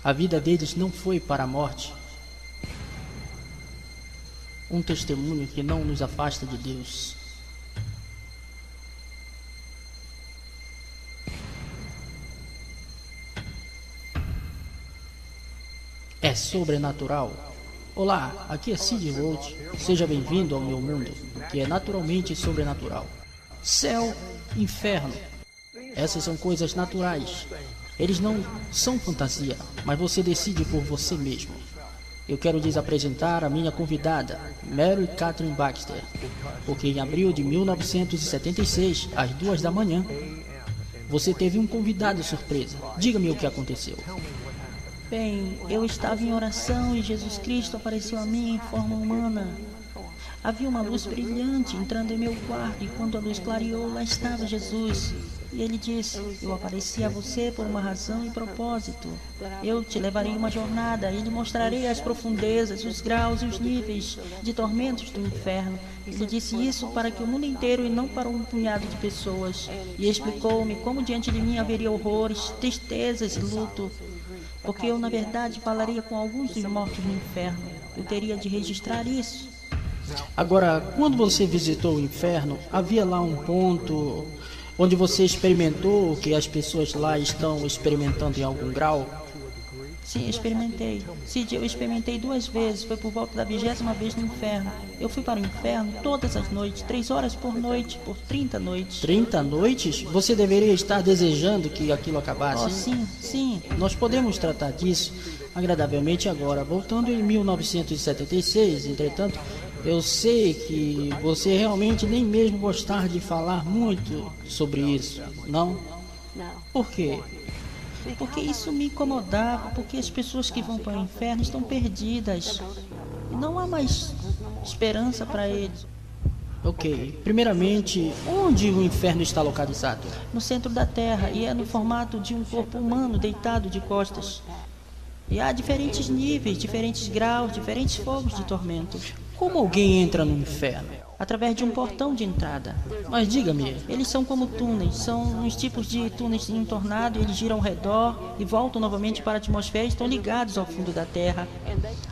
A vida deles não foi para a morte. Um testemunho que não nos afasta de Deus. É sobrenatural. Olá, aqui é Sid Roth. Seja bem-vindo ao meu mundo, que é naturalmente sobrenatural. Céu, inferno. Essas são coisas naturais. Eles não são fantasia, mas você decide por você mesmo. Eu quero lhes apresentar a minha convidada, Mary Catherine Baxter, porque em abril de 1976, às 2 da manhã, você teve um convidado surpresa. Diga-me o que aconteceu. Bem, eu estava em oração e Jesus Cristo apareceu a mim em forma humana. Havia uma luz brilhante entrando em meu quarto e quando a luz clareou, lá estava Jesus. E ele disse, eu apareci a você por uma razão e propósito. Eu te levarei em uma jornada e lhe mostrarei as profundezas, os graus e os níveis de tormentos do inferno. Ele disse isso para que o mundo inteiro e não para um punhado de pessoas. E explicou-me como diante de mim haveria horrores, tristezas e luto. Porque eu, na verdade, falaria com alguns dos mortos no inferno. Eu teria de registrar isso. Agora, quando você visitou o inferno, havia lá um ponto onde você experimentou o que as pessoas lá estão experimentando em algum grau? Sim, experimentei. Cid, eu experimentei 2 vezes. Foi por volta da 20ª vez no inferno. Eu fui para o inferno todas as noites, 3 horas por noite, por 30 noites. 30 noites? Você deveria estar desejando que aquilo acabasse. Oh, sim, sim. Nós podemos tratar disso agradavelmente agora. Voltando em 1976, entretanto, eu sei que você realmente nem mesmo gostar de falar muito sobre isso, não? Por quê? Porque isso me incomodava, porque as pessoas que vão para o inferno estão perdidas. E não há mais esperança para eles. Ok. Primeiramente, onde o inferno está localizado? No centro da Terra, e é no formato de um corpo humano deitado de costas. E há diferentes níveis, diferentes graus, diferentes fogos de tormento. Como alguém entra no inferno? Através de um portão de entrada. Mas diga-me, Eles são como túneis, são uns tipos de túneis em um tornado, eles giram ao redor e voltam novamente para a atmosfera e estão ligados ao fundo da terra.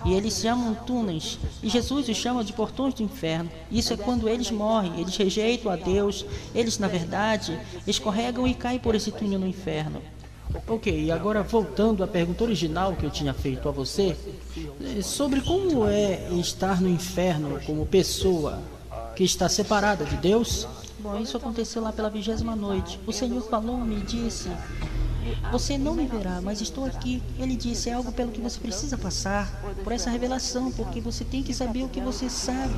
E eles se chamam túneis, e Jesus os chama de portões do inferno. Isso é quando eles morrem, eles rejeitam a Deus, eles na verdade escorregam e caem por esse túnel no inferno. ok, e agora voltando à pergunta original que eu tinha feito a você, sobre como é estar no inferno como pessoa que está separada de Deus. Bom, isso aconteceu lá pela 20ª noite. O Senhor falou-me e disse, você não me verá, mas estou aqui. Ele disse, é algo pelo que você precisa passar, por essa revelação, porque você tem que saber o que você sabe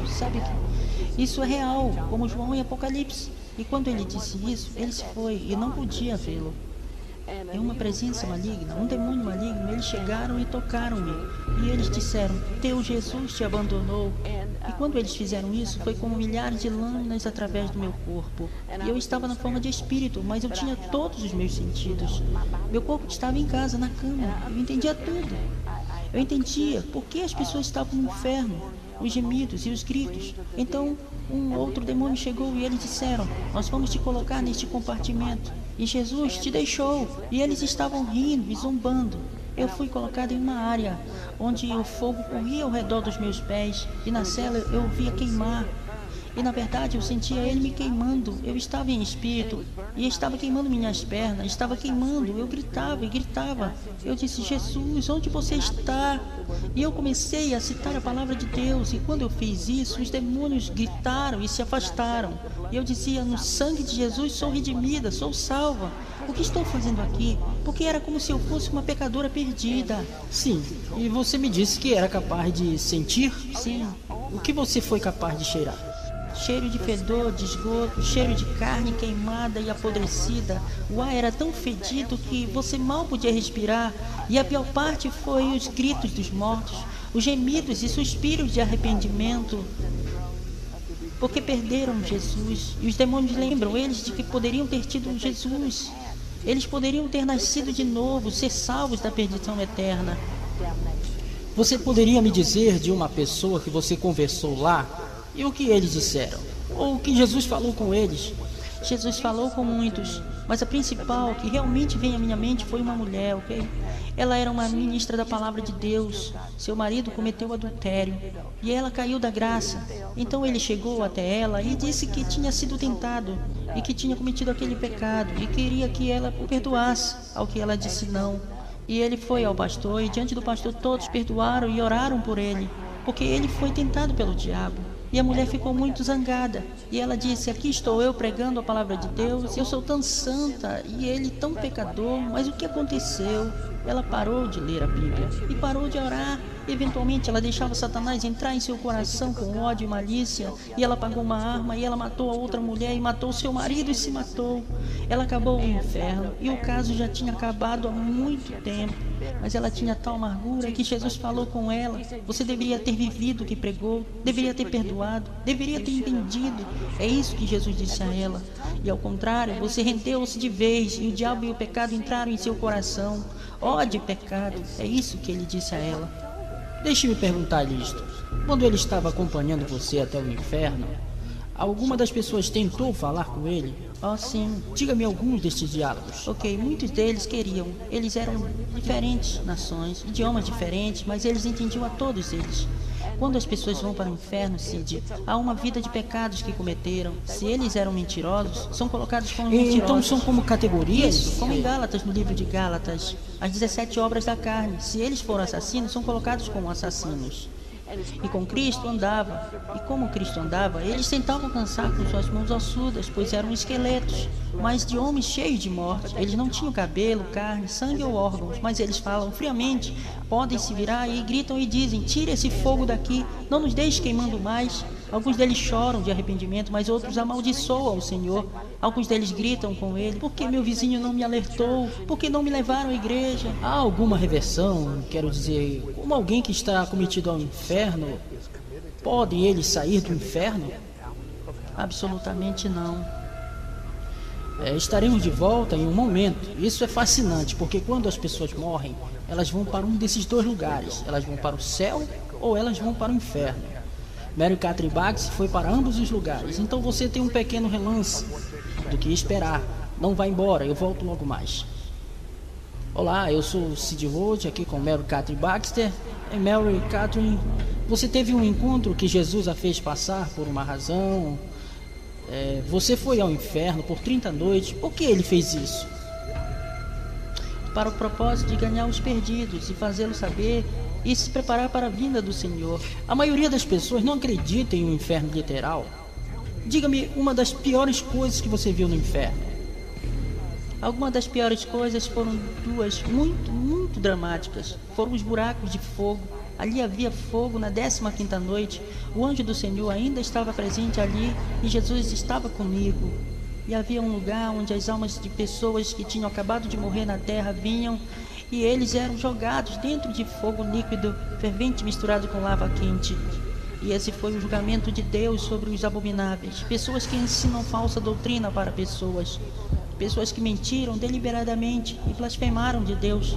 que isso é real, como João em Apocalipse. E quando ele disse isso, ele se foi e não podia vê-lo. É uma presença maligna, um demônio maligno. Eles chegaram e tocaram-me. E eles disseram, teu Jesus te abandonou. E quando eles fizeram isso, foi como milhares de lâminas através do meu corpo. E eu estava na forma de espírito, mas eu tinha todos os meus sentidos. Meu corpo estava em casa, na cama. Eu entendia tudo. Eu entendia por que as pessoas estavam no inferno, os gemidos e os gritos. Então, um outro demônio chegou e eles disseram, nós vamos te colocar neste compartimento. E Jesus te deixou. E eles estavam rindo e zombando. Eu fui colocado em uma área onde o fogo corria ao redor dos meus pés e na cela eu via queimar. E na verdade eu sentia ele me queimando. Eu estava em espírito e estava queimando minhas pernas, estava queimando. Eu gritava e gritava. Eu disse, Jesus, onde você está? E eu comecei a citar a palavra de Deus. E quando eu fiz isso, os demônios gritaram e se afastaram. E eu dizia, no sangue de Jesus sou redimida, sou salva. O que estou fazendo aqui? Porque era como se eu fosse uma pecadora perdida. Sim, e você me disse que era capaz de sentir? Sim. O que você foi capaz de cheirar? Cheiro de fedor, de esgoto, cheiro de carne queimada e apodrecida. O ar era tão fedido que você mal podia respirar. E a pior parte foi os gritos dos mortos, os gemidos e suspiros de arrependimento. Porque perderam Jesus. E os demônios lembram eles de que poderiam ter tido Jesus. Eles poderiam ter nascido de novo, ser salvos da perdição eterna. Você poderia me dizer de uma pessoa que você conversou lá e o que eles disseram? Ou o que Jesus falou com eles? Jesus falou com muitos. mas a principal que realmente veio à minha mente foi uma mulher, ok? Ela era uma ministra da palavra de Deus. Seu marido cometeu adultério e ela caiu da graça. Então ele chegou até ela e disse que tinha sido tentado e que tinha cometido aquele pecado e queria que ela o perdoasse, ao que ela disse não. E ele foi ao pastor e diante do pastor todos perdoaram e oraram por ele, porque ele foi tentado pelo diabo. E a mulher ficou muito zangada. E ela disse, aqui estou eu pregando a palavra de Deus, eu sou tão santa e ele tão pecador, mas o que aconteceu? Ela parou de ler a Bíblia e parou de orar. Eventualmente ela deixava Satanás entrar em seu coração com ódio e malícia, e ela pagou uma arma e ela matou a outra mulher e matou seu marido e se matou. Ela acabou no inferno e o caso já tinha acabado há muito tempo, mas ela tinha tal amargura que Jesus falou com ela, você deveria ter vivido o que pregou, deveria ter perdoado, deveria ter entendido. É isso que Jesus disse a ela. E ao contrário, você rendeu-se de vez e o diabo e o pecado entraram em seu coração. Ódio e pecado, é isso que ele disse a ela. Deixe-me perguntar-lhe isto. Quando ele estava acompanhando você até o inferno, alguma das pessoas tentou falar com ele? Oh, sim. Diga-me alguns destes diálogos. Ok, muitos deles queriam. Eles eram diferentes nações, idiomas diferentes, mas eles entendiam a todos eles. Quando as pessoas vão para o inferno, Cid, há uma vida de pecados que cometeram. Se eles eram mentirosos, são colocados como mentirosos. Então são como categorias? Isso, como em Gálatas, no livro de Gálatas. As 17 obras da carne. Se eles foram assassinos, são colocados como assassinos. E com Cristo andava. E como Cristo andava, eles tentavam alcançar com suas mãos ossudas, pois eram esqueletos, mas de homens cheios de morte. Eles não tinham cabelo, carne, sangue ou órgãos, mas eles falam friamente, podem se virar e gritam e dizem, tire esse fogo daqui, não nos deixe queimando mais. Alguns deles choram de arrependimento, mas outros amaldiçoam o Senhor. Alguns deles gritam com ele, por que meu vizinho não me alertou? Por que não me levaram à igreja? Há alguma reversão, quero dizer, como alguém que está cometido ao inferno, podem eles sair do inferno? Absolutamente não. Estaremos de volta em um momento. Isso é fascinante, porque quando as pessoas morrem, elas vão para um desses dois lugares. Elas vão para o céu ou elas vão para o inferno. Mary Catherine Baggs foi para ambos os lugares, então você tem um pequeno relance do que esperar. Não vá embora, eu volto logo mais. Olá, eu sou Cid Roth, aqui com Mary Catherine Baxter. Mary Catherine, você teve um encontro que Jesus a fez passar por uma razão. Você foi ao inferno por 30 noites. Por que ele fez isso? Para o propósito de ganhar os perdidos e fazê-los saber e se preparar para a vinda do Senhor. A maioria das pessoas não acredita em um inferno literal. Diga-me uma das piores coisas que você viu no inferno. Algumas das piores coisas foram duas muito dramáticas. Foram os buracos de fogo. Ali havia fogo na 15ª noite. O anjo do Senhor ainda estava presente ali e Jesus estava comigo. E havia um lugar onde as almas de pessoas que tinham acabado de morrer na terra vinham e eles eram jogados dentro de fogo líquido, fervente misturado com lava quente. E esse foi o julgamento de Deus sobre os abomináveis, pessoas que ensinam falsa doutrina para pessoas que mentiram deliberadamente e blasfemaram de Deus,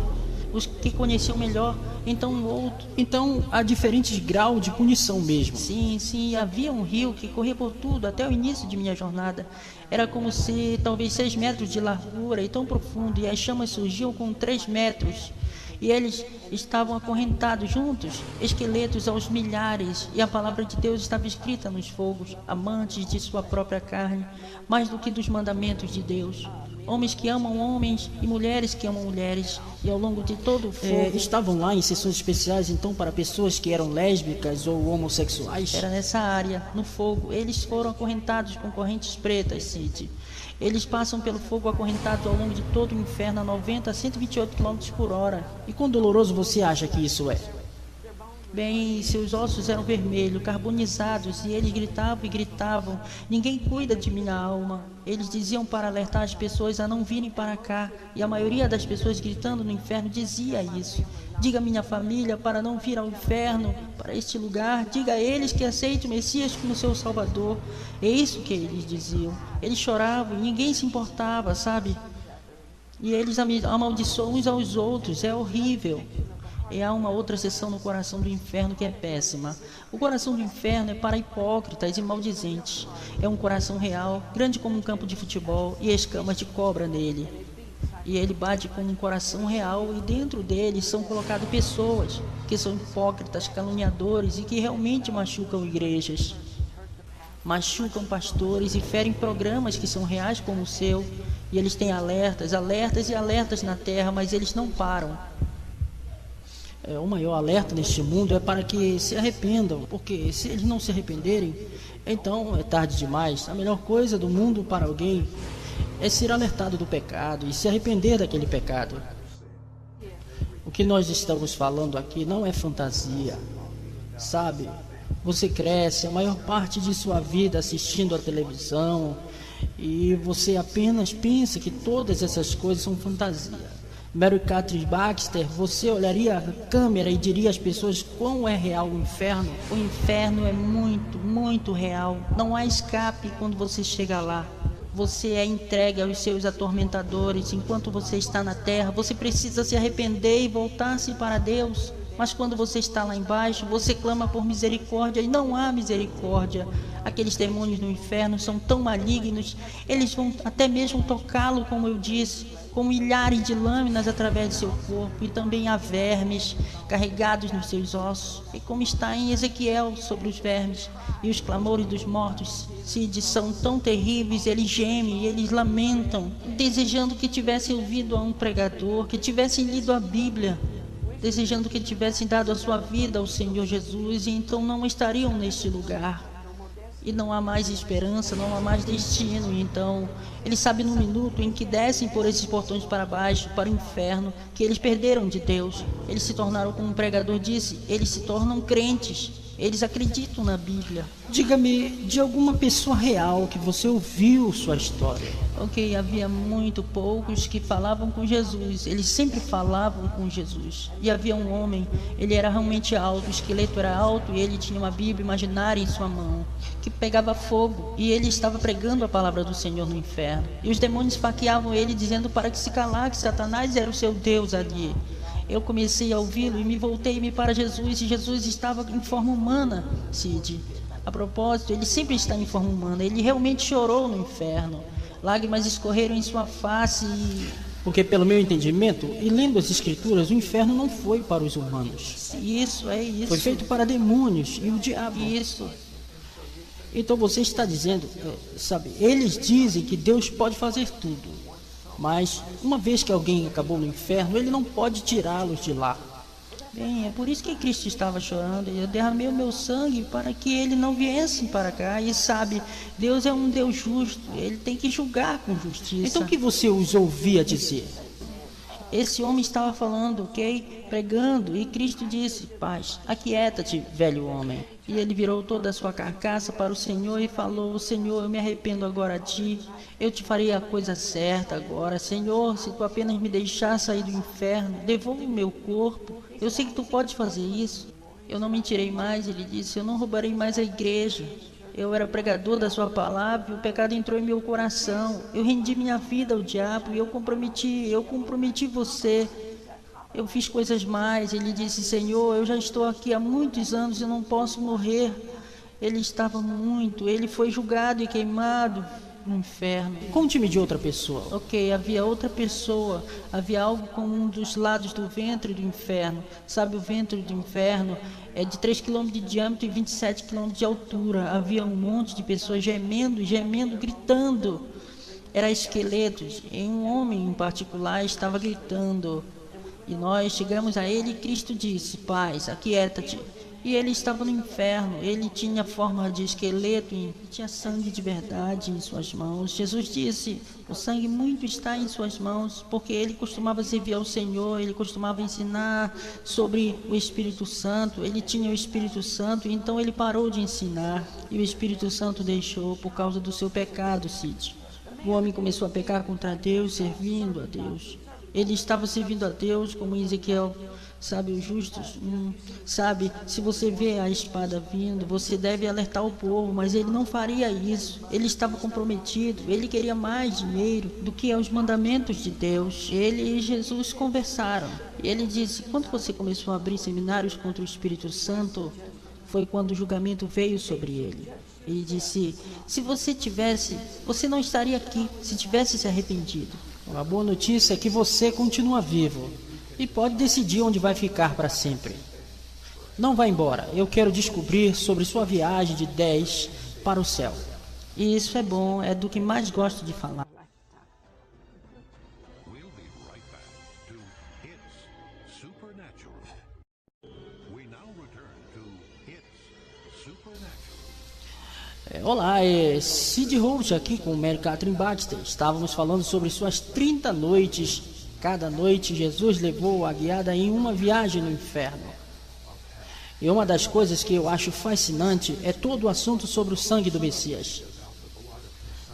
os que conheciam melhor, então há diferentes graus de punição mesmo. Sim, havia um rio que corria por tudo até o início de minha jornada. Era como se talvez 6 metros de largura e tão profundo, e as chamas surgiam com 3 metros. E eles estavam acorrentados juntos, esqueletos aos milhares, e a palavra de Deus estava escrita nos fogos, amantes de sua própria carne, mais do que dos mandamentos de Deus. Homens que amam homens e mulheres que amam mulheres, e ao longo de todo o fogo... Estavam lá em sessões especiais, então, para pessoas que eram lésbicas ou homossexuais? Era nessa área, no fogo. Eles foram acorrentados com correntes pretas, Cid. Eles passam pelo fogo acorrentados ao longo de todo o inferno a 90 a 128 km por hora. E quão doloroso você acha que isso é? Bem, seus ossos eram vermelhos, carbonizados, e eles gritavam e gritavam, ninguém cuida de minha alma. Eles diziam para alertar as pessoas a não virem para cá, e a maioria das pessoas gritando no inferno dizia isso. Diga à minha família para não vir ao inferno, para este lugar. Diga a eles que aceitem o Messias como seu Salvador. É isso que eles diziam. Eles choravam e ninguém se importava, sabe? E eles amaldiçoam uns aos outros. É horrível. E há uma outra seção no coração do inferno que é péssima. O coração do inferno é para hipócritas e maldizentes. É um coração real, grande como um campo de futebol, e escamas de cobra nele. E ele bate com um coração real, e dentro dele são colocadas pessoas que são hipócritas, caluniadores e que realmente machucam igrejas. Machucam pastores e ferem programas que são reais como o seu. E eles têm alertas, alertas e alertas na terra, mas eles não param. O maior alerta neste mundo é para que se arrependam, porque se eles não se arrependerem, então é tarde demais. A melhor coisa do mundo para alguém é ser alertado do pecado e se arrepender daquele pecado. O que nós estamos falando aqui não é fantasia, sabe? Você cresce a maior parte de sua vida assistindo a televisão e você apenas pensa que todas essas coisas são fantasia. Mary Catherine Baxter, você olharia a câmera e diria às pessoas quão é real o inferno? O inferno é muito, muito real. Não há escape quando você chega lá. Você é entregue aos seus atormentadores. Enquanto você está na terra, você precisa se arrepender e voltar-se para Deus. Mas quando você está lá embaixo, você clama por misericórdia e não há misericórdia. Aqueles demônios no inferno são tão malignos, eles vão até mesmo tocá-lo, como eu disse, com milhares de lâminas através de seu corpo, e também há vermes carregados nos seus ossos. E como está em Ezequiel sobre os vermes, e os clamores dos mortos, Cid, são tão terríveis, eles gemem e eles lamentam, desejando que tivessem ouvido a um pregador, que tivessem lido a Bíblia, desejando que tivessem dado a sua vida ao Senhor Jesus, e então não estariam neste lugar. E não há mais esperança, não há mais destino. E então, eles sabem no minuto em que descem por esses portões para baixo, para o inferno, que eles perderam de Deus. Eles se tornaram, como o pregador disse, eles se tornam crentes. Eles acreditam na Bíblia. Diga-me de alguma pessoa real que você ouviu sua história. Ok, havia muito poucos que falavam com Jesus. Eles sempre falavam com Jesus. E havia um homem, ele era realmente alto, o esqueleto era alto, e ele tinha uma Bíblia imaginária em sua mão, que pegava fogo, e ele estava pregando a palavra do Senhor no inferno. E os demônios esfaqueavam ele, dizendo para que se calar, que Satanás era o seu Deus ali. Eu comecei a ouvi-lo e me voltei-me para Jesus, e Jesus estava em forma humana, Cid. A propósito, ele sempre está em forma humana. Ele realmente chorou no inferno. Lágrimas escorreram em sua face e... Porque pelo meu entendimento, e lendo as escrituras, o inferno não foi para os humanos. Isso, é isso. Foi feito para demônios e o diabo. Isso. Então você está dizendo, sabe, eles dizem que Deus pode fazer tudo. Mas, uma vez que alguém acabou no inferno, ele não pode tirá-los de lá. Bem, é por isso que Cristo estava chorando. Eu derramei o meu sangue para que ele não viesse para cá. E sabe, Deus é um Deus justo. Ele tem que julgar com justiça. Então o que você os ouvia dizer? Esse homem estava falando, ok? Pregando, e Cristo disse: paz, aquieta-te, velho homem. E ele virou toda a sua carcaça para o Senhor e falou: Senhor, eu me arrependo agora de ti. Eu te farei a coisa certa agora. Senhor, se tu apenas me deixar sair do inferno, devolve o meu corpo. Eu sei que tu podes fazer isso. Eu não mentirei mais, ele disse. Eu não roubarei mais a igreja. Eu era pregador da sua palavra, e o pecado entrou em meu coração. Eu rendi minha vida ao diabo e eu comprometi você. Eu fiz coisas mais. Ele disse: Senhor, eu já estou aqui há muitos anos e não posso morrer. Ele foi julgado e queimado no inferno. Conte-me de outra pessoa. Ok, havia outra pessoa. Havia algo com um dos lados do ventre do inferno. Sabe, o ventre do inferno é de 3 km de diâmetro e 27 km de altura. Havia um monte de pessoas gemendo, gritando. Eram esqueletos. E um homem em particular estava gritando. E nós chegamos a ele e Cristo disse: paz, aquieta-te. E ele estava no inferno. Ele tinha forma de esqueleto e tinha sangue de verdade em suas mãos. Jesus disse: o sangue muito está em suas mãos, porque ele costumava servir ao Senhor, ele costumava ensinar sobre o Espírito Santo. Ele tinha o Espírito Santo, então ele parou de ensinar. E o Espírito Santo deixou por causa do seu pecado, Cid. O homem começou a pecar contra Deus, servindo a Deus. Ele estava servindo a Deus, como em Ezequiel, sabe, os justos, sabe, se você vê a espada vindo, você deve alertar o povo, mas ele não faria isso. Ele estava comprometido, ele queria mais dinheiro do que os mandamentos de Deus. Ele e Jesus conversaram. E ele disse: quando você começou a abrir seminários contra o Espírito Santo, foi quando o julgamento veio sobre ele. Ele disse: se você tivesse, você não estaria aqui se tivesse se arrependido. A boa notícia é que você continua vivo e pode decidir onde vai ficar para sempre. Não vá embora, eu quero descobrir sobre sua viagem de 10 para o céu. E isso é bom, é do que mais gosto de falar. Olá, Sid Holt aqui com o Mary Catherine Baxter. Estávamos falando sobre suas 30 noites. Cada noite Jesus levou a guiada em uma viagem no inferno. E uma das coisas que eu acho fascinante é todo o assunto sobre o sangue do Messias.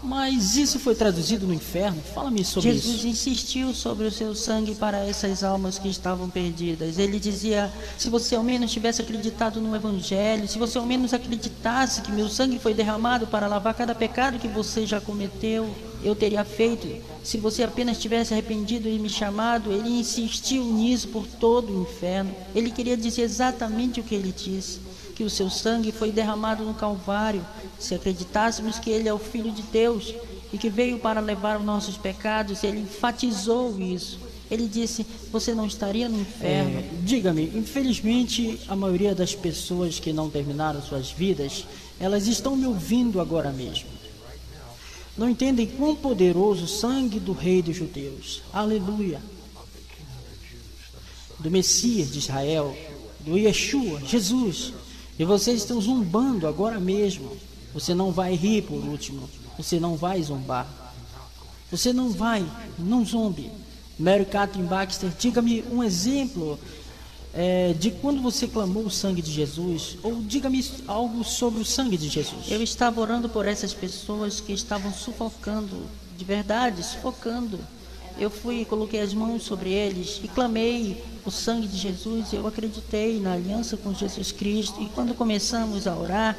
Mas isso foi traduzido no inferno? Fala-me sobre isso. Jesus insistiu sobre o seu sangue para essas almas que estavam perdidas. Ele dizia: se você ao menos tivesse acreditado no Evangelho, se você ao menos acreditasse que meu sangue foi derramado para lavar cada pecado que você já cometeu, eu teria feito. Se você apenas tivesse arrependido e me chamado. Ele insistiu nisso por todo o inferno. Ele queria dizer exatamente o que ele disse: que o seu sangue foi derramado no Calvário. Se acreditássemos que ele é o Filho de Deus e que veio para levar os nossos pecados, ele enfatizou isso. Ele disse: você não estaria no inferno. Diga-me, infelizmente a maioria das pessoas que não terminaram suas vidas, elas estão me ouvindo agora mesmo. Não entendem quão poderoso o sangue do Rei dos Judeus, aleluia, do Messias de Israel, do Yeshua, Jesus. E vocês estão zombando agora mesmo. Você não vai rir por último. Você não vai zombar. Você não vai, não zombe. Mary Catherine Baxter, diga-me um exemplo de quando você clamou o sangue de Jesus. Ou diga-me algo sobre o sangue de Jesus. Eu estava orando por essas pessoas que estavam sufocando, de verdade, sufocando. Eu fui e coloquei as mãos sobre eles e clamei o sangue de Jesus. Eu acreditei na aliança com Jesus Cristo. E quando começamos a orar,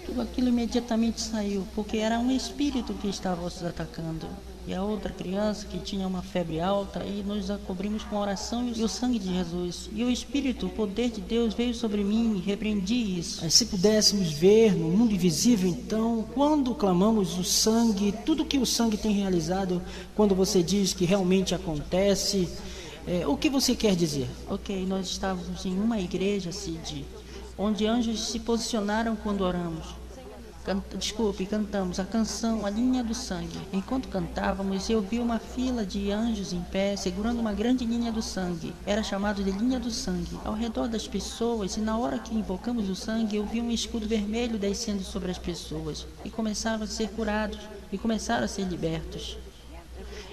tudo aquilo imediatamente saiu, porque era um espírito que estava os atacando. E a outra criança que tinha uma febre alta, e nós a cobrimos com oração e o sangue de Jesus. E o Espírito, o poder de Deus veio sobre mim e repreendi isso. Se pudéssemos ver no mundo invisível, então, quando clamamos o sangue, tudo que o sangue tem realizado, quando você diz que realmente acontece, o que você quer dizer? Ok, nós estávamos em uma igreja, Cid, onde anjos se posicionaram quando oramos. Cantamos a canção A Linha do Sangue. Enquanto cantávamos, eu vi uma fila de anjos em pé, segurando uma grande linha do sangue. Era chamado de Linha do Sangue. Ao redor das pessoas, e na hora que invocamos o sangue, eu vi um escudo vermelho descendo sobre as pessoas. E começaram a ser curados, e começaram a ser libertos.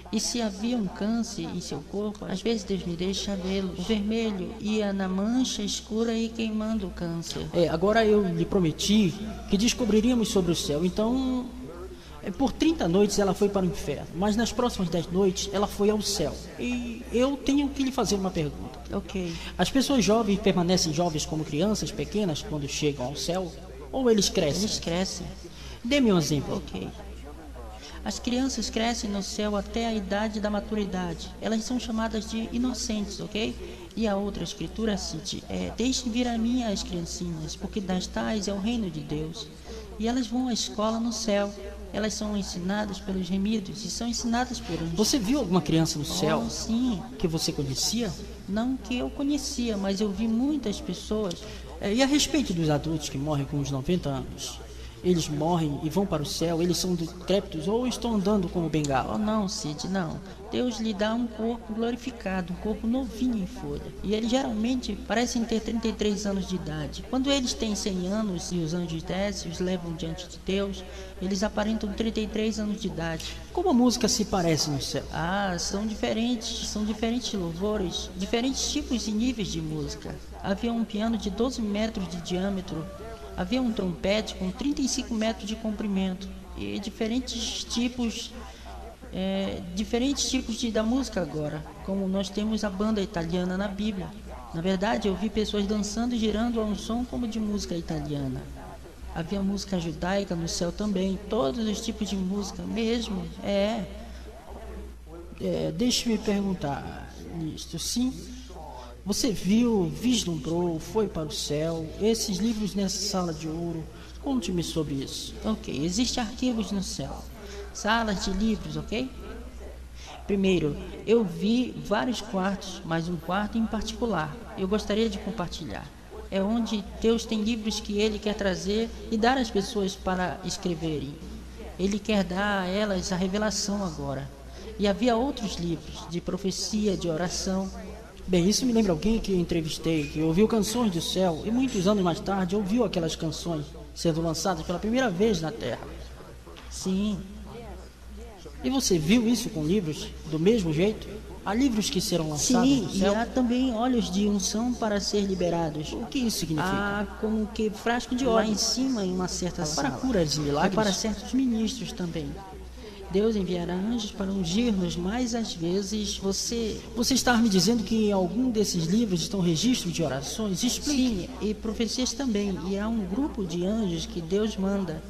E se havia um câncer em seu corpo, às vezes Deus me deixa vê-lo. O vermelho ia na mancha escura e queimando o câncer. Agora eu lhe prometi que descobriríamos sobre o céu. Então, por 30 noites ela foi para o inferno, mas nas próximas 10 noites ela foi ao céu. E eu tenho que lhe fazer uma pergunta. Ok. As pessoas jovens permanecem jovens como crianças pequenas quando chegam ao céu? Ou eles crescem? Eles crescem. Dê-me um exemplo. Ok. As crianças crescem no céu até a idade da maturidade. Elas são chamadas de inocentes, ok? E a outra escritura cite: deixem vir a mim as criancinhas, porque das tais é o reino de Deus. E elas vão à escola no céu. Elas são ensinadas pelos remidos e são ensinadas por anjos. Você viu alguma criança no céu? Sim. Que você conhecia? Não que eu conhecia, mas eu vi muitas pessoas. E a respeito dos adultos que morrem com uns 90 anos? Eles morrem e vão para o céu? Eles são decrépitos ou estão andando como bengala? Oh, não, Cid, não. Deus lhe dá um corpo glorificado, um corpo novinho em folha. E eles geralmente parecem ter 33 anos de idade. Quando eles têm 100 anos e os anjos descem e os levam diante de Deus, eles aparentam 33 anos de idade. Como a música se parece no céu? São diferentes louvores, diferentes tipos e níveis de música. Havia um piano de 12 metros de diâmetro. Havia um trompete com 35 metros de comprimento e diferentes tipos da música agora. como nós temos a banda italiana na Bíblia. Na verdade, eu vi pessoas dançando e girando a um som como de música italiana. Havia música judaica no céu também, todos os tipos de música mesmo. Deixe-me perguntar nisto, sim? Você viu, vislumbrou, foi para o céu, esses livros nessa sala de ouro? Conte-me sobre isso. Ok, existem arquivos no céu, salas de livros, ok? Primeiro, eu vi vários quartos, mas um quarto em particular eu gostaria de compartilhar. É onde Deus tem livros que Ele quer trazer e dar às pessoas para escreverem. Ele quer dar a elas a revelação agora. E havia outros livros de profecia, de oração. Bem, isso me lembra alguém que eu entrevistei, que ouviu canções do céu e muitos anos mais tarde ouviu aquelas canções sendo lançadas pela primeira vez na Terra. Sim. E você viu isso com livros do mesmo jeito? Há livros que serão lançados Sim, no céu? e há também óleos de unção para ser liberados. O que isso significa? Como que frasco de óleo lá em cima em uma certa sala. Para curas e milagres? E para certos ministros também. Deus enviará anjos para ungir-nos, mas às vezes você está me dizendo que em algum desses livros estão registros de orações? Explique. Sim, e profecias também. E há um grupo de anjos que Deus manda.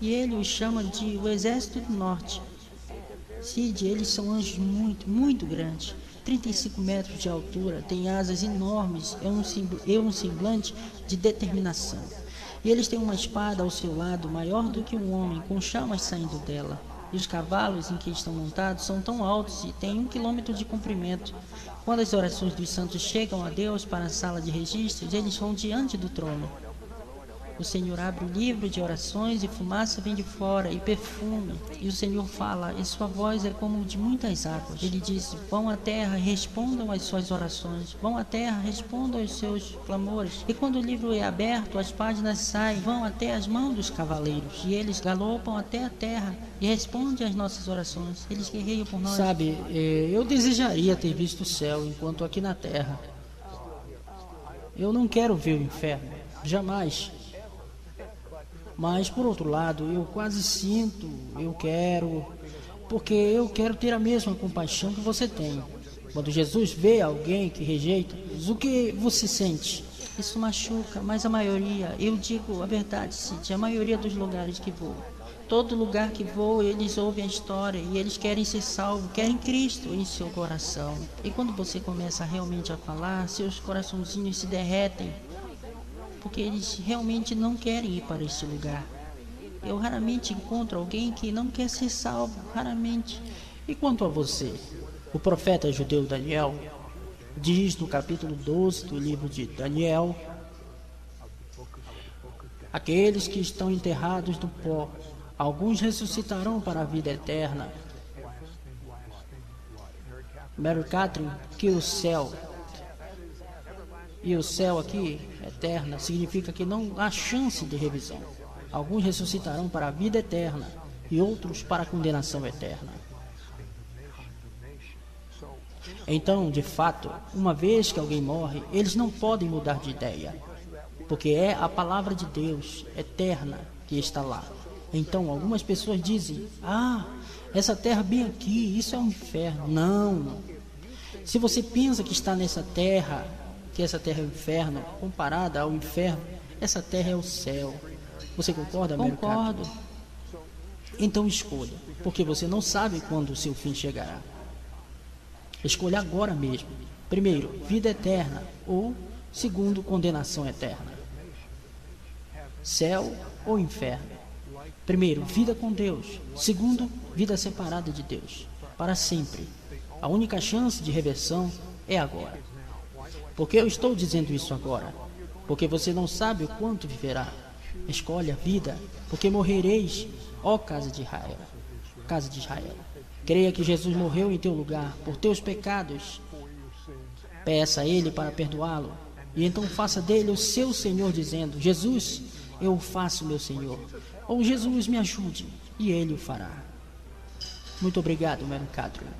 E Ele os chama de o Exército do Norte. Cid, eles são anjos muito, muito grandes. 35 metros de altura, têm asas enormes, é um semblante de determinação. E eles têm uma espada ao seu lado, maior do que um homem, com chamas saindo dela. E os cavalos em que estão montados são tão altos e têm 1 quilômetro de comprimento. Quando as orações dos santos chegam a Deus para a sala de registros, eles vão diante do trono. O Senhor abre o livro de orações e fumaça vem de fora e perfume. E o Senhor fala, e sua voz é como de muitas águas. Ele diz, vão à terra e respondam às suas orações. Vão à terra, respondam aos seus clamores. E quando o livro é aberto, as páginas saem, vão até as mãos dos cavaleiros. E eles galopam até a terra e respondem às nossas orações. Eles guerreiam por nós. Sabe, eu desejaria ter visto o céu enquanto aqui na terra. Eu não quero ver o inferno, jamais. Mas, por outro lado, eu quase sinto, porque eu quero ter a mesma compaixão que você tem. Quando Jesus vê alguém que rejeita, o que você sente? Isso machuca, mas a maioria, eu digo a verdade, Cid, a maioria dos lugares que vou. Todo lugar que vou, eles ouvem a história e eles querem ser salvos, querem Cristo em seu coração. E quando você começa realmente a falar, seus coraçãozinhos se derretem. Porque eles realmente não querem ir para este lugar. Eu raramente encontro alguém que não quer ser salvo, raramente. E quanto a você? O profeta judeu Daniel diz no capítulo 12 do livro de Daniel: aqueles que estão enterrados no pó, alguns ressuscitarão para a vida eterna. Mary Catherine, que o céu... E o céu aqui, eterna, significa que não há chance de revisão. Alguns ressuscitarão para a vida eterna e outros para a condenação eterna. Então, de fato, uma vez que alguém morre, eles não podem mudar de ideia, porque é a palavra de Deus eterna que está lá. Então, algumas pessoas dizem, essa terra bem aqui, isso é um inferno. Não. Se você pensa que está nessa terra, que essa terra é o inferno, comparada ao inferno, essa terra é o céu. Você concorda, Mary Catherine? Concordo. Então escolha, porque você não sabe quando o seu fim chegará. Escolha agora mesmo. Primeiro, vida eterna, ou segundo, condenação eterna. Céu ou inferno. Primeiro, vida com Deus. Segundo, vida separada de Deus, para sempre. A única chance de reversão é agora. Por que eu estou dizendo isso agora? Porque você não sabe o quanto viverá. Escolhe a vida, porque morrereis, ó casa de Israel. Casa de Israel. Creia que Jesus morreu em teu lugar, por teus pecados. Peça a Ele para perdoá-lo. E então faça dele o seu Senhor, dizendo, Jesus, eu o faço meu Senhor. Ou Jesus, me ajude. E Ele o fará. Muito obrigado, Mary Catherine.